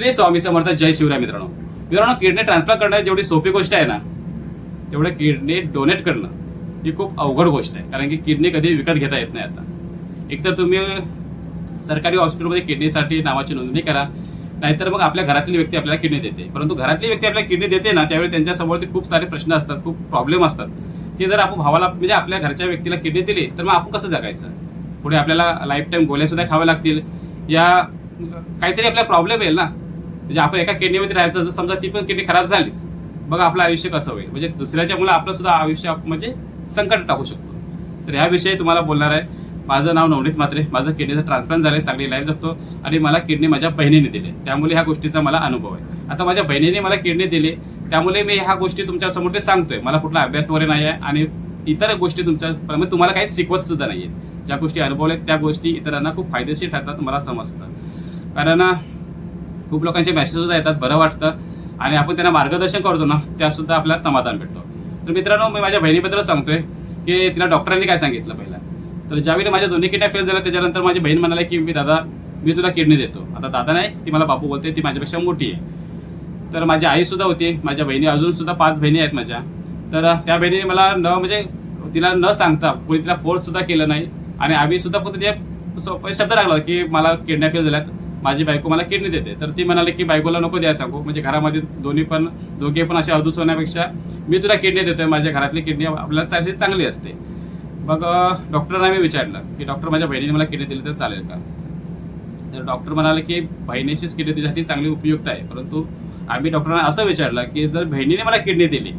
श्री स्वामी समर्थ. जय शिवराय. मित्रांनो kidney transplant करणं जेवढी सोपी गोष्ट आहे ना, तेवढं किडनी डोनेट करणं ही खूप अवघड गोष्ट आहे. कारण की किडनी कधी विकत घेता येत नाही. आता एकतर तुम्ही सरकारी हॉस्पिटलमध्ये किडनीसाठी नावाची नोंदणी करा, नाहीतर मग आपल्या घरातली व्यक्ती आपल्याला किडनी देते. परंतु घरातली व्यक्ती आपल्याला किडनी देते ना, त्यावेळी त्यांच्यासमोर खूप सारे प्रश्न असतात, खूप प्रॉब्लेम असतात की जर आपण भावाला म्हणजे आपल्या घरच्या व्यक्तीला किडनी दिली तर मग आपण कसं जगायचं. पुढे आपल्याला लाईफ टाईम गोळ्या सुद्धा खाव्या लागतील, या काहीतरी आपल्याला प्रॉब्लेम येईल ना. म्हणजे आपण एका किडनीमध्ये राहायचं, जर समजा ती पण किडनी खराब झालीच, बघा आपलं आयुष्य कसं होईल. म्हणजे दुसऱ्याच्या मुळे आपलं सुद्धा आयुष्य म्हणजे संकट टाकू शकतो. तर ह्याविषयी तुम्हाला बोलणार आहे. माझं नाव नवनीत म्हात्रे. माझं किडनीचं ट्रान्सप्लांट झालं, चांगली लाईफ जगतो आणि मला किडनी माझ्या बहिणीने दिली, त्यामुळे ह्या गोष्टीचा मला अनुभव आहे. आता माझ्या बहिणीने मला किडनी दिली, त्यामुळे मी ह्या गोष्टी तुमच्या समोर ते सांगतोय. मला कुठला अभ्यास वगैरे नाही आहे आणि इतर गोष्टी तुमच्या तुम्हाला काही शिकवत सुद्धा नाहीये. ज्या गोष्टी अनुभवल्यात त्या गोष्टी इतरांना खूप फायदेशीर ठरतात, मला समजतं. कारण खूप लोकांचे मेसेज सुद्धा येतात, बरं वाटतं आणि आपण त्यांना मार्गदर्शन करतो ना, त्यासुद्धा आपल्याला समाधान भेटतो. तर मित्रांनो, मी माझ्या बहिणीबद्दल सांगतोय की तिला डॉक्टरांनी काय सांगितलं पहिला. तर ज्यावेळी माझ्या दोन्ही किडन्या फेल झाल्या, त्याच्यानंतर माझी बहीण म्हणाली की मी तुला किडनी देतो. आता दादा नाही, ती मला बापू बोलते, ती माझ्यापेक्षा मोठी आहे. तर माझी आई सुद्धा होती, माझ्या बहिणी अजून सुद्धा 5 बहिणी आहेत माझ्या. तर त्या बहिणीने मला म्हणजे तिला न सांगता कोणी तिला फोर्स सुद्धा केलं नाही आणि आम्ही सुद्धा फक्त ते शब्द लागला की मला किडन्या फेल झाल्यात, माझी बायको मला किडनी देते. तर ती म्हणाली की बायकोला नको द्यायला सांगू, म्हणजे घरामध्ये दोघे पण असे अदूस होण्यापेक्षा मी तुला किडनी देतोय, माझ्या घरातली किडनी आपल्याला चांगली असते. मग डॉक्टरांना मी विचारलं की डॉक्टर, माझ्या बहिणीने मला किडनी दिली तर चालेल का. तर डॉक्टर म्हणाले की बहिणीचीच किडनी तुझ्यासाठी चांगली उपयुक्त आहे. परंतु आम्ही डॉक्टरांना असं विचारलं की जर बहिणीने मला किडनी दिली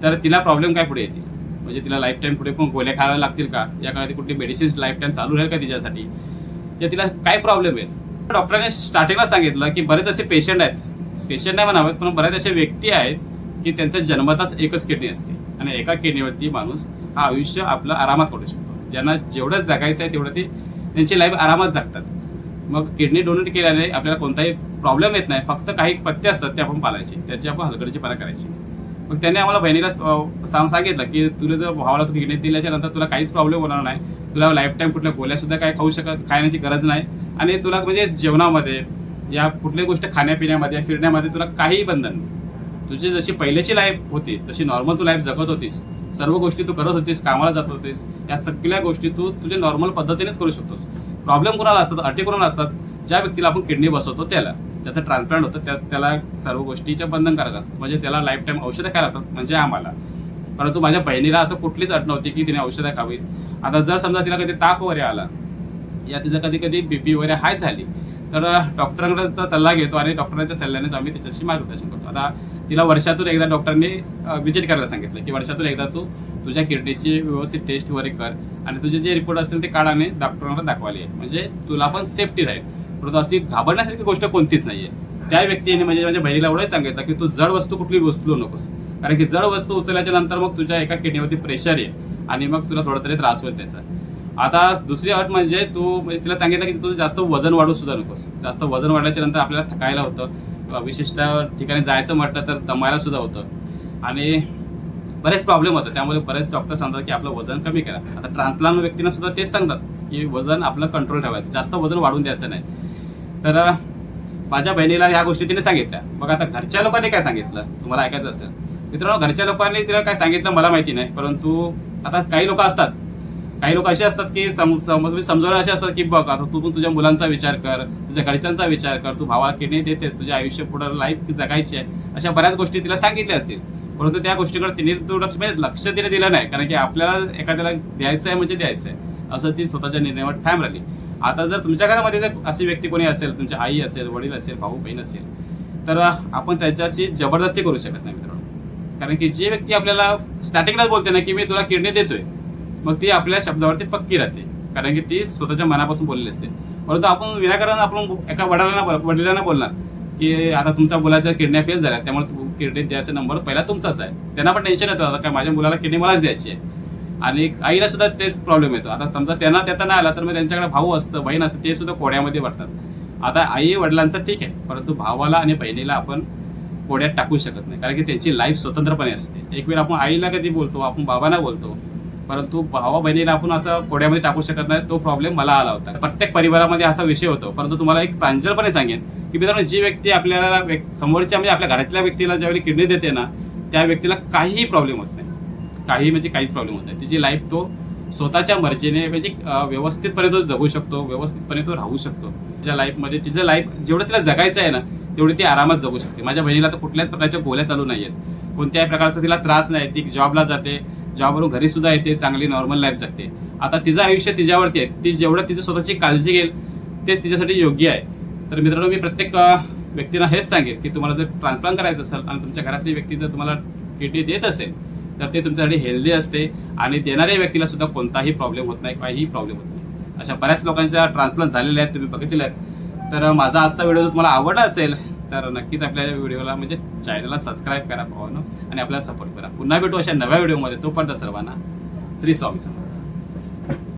तर तिला प्रॉब्लेम काय पुढे येतील, म्हणजे तिला लाईफ टाईम पुढे पण गोळ्या खाव्या लागतील का, या काळात कुठली मेडिसिन लाईफ टाईम चालू राहील का तिच्यासाठी, या तिला काय प्रॉब्लेम आहे. डॉक्टरांनी स्टार्टिंगला सांगितलं की बरेच असे पेशंट नाही म्हणावेत, पण बरेच असे व्यक्ती आहेत की त्यांच्या जन्मताच एकच किडनी असते आणि एका किडनीवरती माणूस हा आयुष्य आपलं आरामात करू शकतो. ज्यांना जेवढं जगायचं आहे तेवढं ते त्यांची लाईफ आरामात जगतात. मग किडनी डोनेट केल्याने आपल्याला कोणताही प्रॉब्लेम येत नाही. फक्त काही पथ्य असतात ते आपण पाळायचे, त्याची आपण हलगर्जीपणा करायची. मग त्याने आम्हाला बहिणीला सांगितलं की तुला जर भावाला तू किडनी दिल्याच्या नंतर तुला काहीच प्रॉब्लेम होणार नाही, तुला लाईफ टाईम कुठल्या गोळ्या सुद्धा काय खाण्याची गरज नाही आणि तुला म्हणजे जेवणामध्ये या कुठल्याही गोष्ट खाण्यापिण्यामध्ये फिरण्यामध्ये तुला काहीही बंधन नाही. तुझी जशी पहिल्याची लाईफ होती तशी नॉर्मल तू लाईफ जगत होतीस, सर्व गोष्टी तू करत होतीस, कामाला जात होतीस, या सगळ्या गोष्टी तू तुझ्या नॉर्मल पद्धतीनेच करू शकतोस. प्रॉब्लेम कोणाला असतात, अटी कोणाला असतात, ज्या व्यक्तीला आपण किडनी बसवतो त्याला, त्याचं ट्रान्सप्लांट होतं त्याला सर्व गोष्टीच्या बंधनकारक असतात, म्हणजे त्याला लाईफ टाईम औषधं खायला लागतात, म्हणजे आम्हाला. परंतु माझ्या बहिणीला असं कुठलीच अट नव्हती की तिने औषधं खावी. आता जर समजा तिला कधी ताप वगैरे आला या तिचं कधी बीपी वगैरे हाय झाली तर डॉक्टरांचा सल्ला घेतो आणि डॉक्टरांच्या सल्ल्यानेच आम्ही त्याच्याशी मार्गदर्शन करतो. आता तिला वर्षातून एकदा डॉक्टरांनी व्हिजिट करायला सांगितलं की वर्षातून एकदा तू तुझ्या किडनीची व्यवस्थित टेस्ट वगैरे कर आणि तुझे जे रिपोर्ट असतील ते काढ आणि डॉक्टरांना दाखवायला ये, म्हणजे तुला पण सेफ्टी राहील. परंतु अशी घाबरण्यासारखी गोष्ट कोणतीच नाहीये. त्या व्यक्तीने म्हणजे माझ्या बहिणीला एवढंच सांगितलं की तू जड वस्तू कुठली उचलू नकोस, कारण की जड वस्तू उचलल्याच्या नंतर मग तुझ्या एका किडनीवरती प्रेशर आहे आणि मग तुला थोडा तरी त्रास होईल त्याचा. आता दुसरी अट म्हणजे तिला सांगितलं की तू जास्त वजन वाढू सुद्धा नकोस. जास्त वजन वाढल्याच्या नंतर आपल्याला थकायला होतं, विशिष्ट ठिकाणी जायचं म्हटलं तर दमायला सुद्धा होतं आणि बरेच प्रॉब्लेम होतात. त्यामुळे बरेच डॉक्टर सांगतात की आपलं वजन कमी करा. आता ट्रान्सप्लांट व्यक्तींना सुद्धा तेच सांगतात की वजन आपलं कंट्रोल ठेवायचं, जास्त वजन वाढून द्यायचं नाही. तर माझ्या बहिणीला ह्या गोष्टी तिने सांगितल्या. मग आता घरच्या लोकांनी काय सांगितलं तुम्हाला ऐकायचं असेल. मित्रांनो, घरच्या लोकांनी तिला काय सांगितलं मला माहिती नाही, परंतु आता काही लोक असे असतात की समजवणे असे असतात की बघ आता तू पण तुझ्या मुलांचा विचार कर, तुझ्या घरच्यांचा विचार कर, तू भावाला किडनी देतेस, तुझे आयुष्य पुढे लाईफ जगायची आहे, अशा बऱ्याच गोष्टी तिला सांगितल्या असतील. परंतु त्या गोष्टीकडे तिने लक्ष तिने दिलं नाही, कारण की आपल्याला एखाद्याला द्यायचं आहे म्हणजे द्यायचं आहे असं ती स्वतःच्या निर्णयावर ठाम राहिली. आता जर तुमच्या घरामध्ये जर अशी व्यक्ती कोणी असेल, तुमची आई असेल, वडील असेल, भाऊ बहीण असेल, तर आपण त्याच्याशी जबरदस्ती करू शकत नाही मित्रांनो. कारण की जी व्यक्ती आपल्याला स्टार्टिंगलाच बोलते ना की मी तुला किडनी देतोय, मग ती आपल्या शब्दावरती पक्की राहते, कारण की ती स्वतःच्या मनापासून बोललेली असते. परंतु आपण विनाकारण आपण एका वडिलांना बोलणार की आता तुमच्या मुलाच्या किडन्या फेल झाल्या, त्यामुळे किडनी द्यायचा नंबर पहिला तुमचाच आहे. त्यांना पण टेन्शन येतं आता काय माझ्या मुलाला किडनी मलाच द्यायची आहे. आणि आईला सुद्धा तेच प्रॉब्लेम येतो. आता समजा त्यांना देता नाही आला तर मग त्यांच्याकडे भाऊ असतं, बहीण असतं, ते सुद्धा कोड्यामध्ये पडतात. आता आई वडिलांचं ठीक आहे, परंतु भावाला आणि बहिणीला आपण कोड्यात टाकू शकत नाही, कारण की त्यांची लाईफ स्वतंत्रपणे असते. एक वेळ आपण आईला कधी बोलतो, आपण बाबांना बोलतो, परंतु भावा बहिणीला आपण असं कोड्यामध्ये टाकू शकत नाही. तो प्रॉब्लेम मला आला होता. प्रत्येक परिवारामध्ये असा विषय होतो. परंतु तुम्हाला एक प्रांजळपणे सांगेन की मित्रांनो, जी व्यक्ती आपल्याला समोरच्या म्हणजे आपल्या घरातल्या व्यक्तीला ज्यावेळी किडनी देते ना, त्या व्यक्तीला काहीही प्रॉब्लेम होत नाही. काही म्हणजे काहीच प्रॉब्लेम होत नाही. तिची लाईफ तो स्वतःच्या मर्जीने म्हणजे व्यवस्थितपणे तो जगू शकतो, व्यवस्थितपणे तो राहू शकतो. तिच्या लाईफमध्ये तिचं लाईफ जेवढं तिला जगायचं आहे ना, तेवढी ती आरामात जगू शकते. माझ्या बहिणीला तर कुठल्याच प्रकारच्या गोळ्या चालू नाही आहेत, कोणत्याही प्रकारचा तिला त्रास नाही. ती जॉबला जाते, जॉबवरून घरी सुद्धा येते, चांगली नॉर्मल लाईफ जगते. आता तिचं आयुष्य तिच्यावरती आहे. ती जेवढं तिची स्वतःची काळजी घेईल ते तिच्यासाठी योग्य आहे. तर मित्रांनो, मी प्रत्येक व्यक्तीला हेच सांगेन की तुम्हाला जर ट्रान्सप्लांट करायचं असेल आणि तुमच्या घरातली व्यक्ती जर तुम्हाला किडनी देत असेल तर ते तुमच्यासाठी हेल्दी असते आणि देणाऱ्या व्यक्तीला सुद्धा कोणताही प्रॉब्लेम होत नाही, काहीही प्रॉब्लेम होत नाही. अशा बऱ्याच लोकांच्या ट्रान्सप्लांट झालेल्या आहेत, तुम्ही बघितलेल्या आहेत. तर माझा आजचा व्हिडिओ जर तुम्हाला आवडला असेल तर नक्कीच आपल्या व्हिडिओला म्हणजे चॅनलला सबस्क्राईब करा भावांनो आणि आपल्याला सपोर्ट करा. पुन्हा भेटू अशा नव्या व्हिडिओमध्ये. तोपर्यंत सर्वांना श्री स्वामी समर्थ.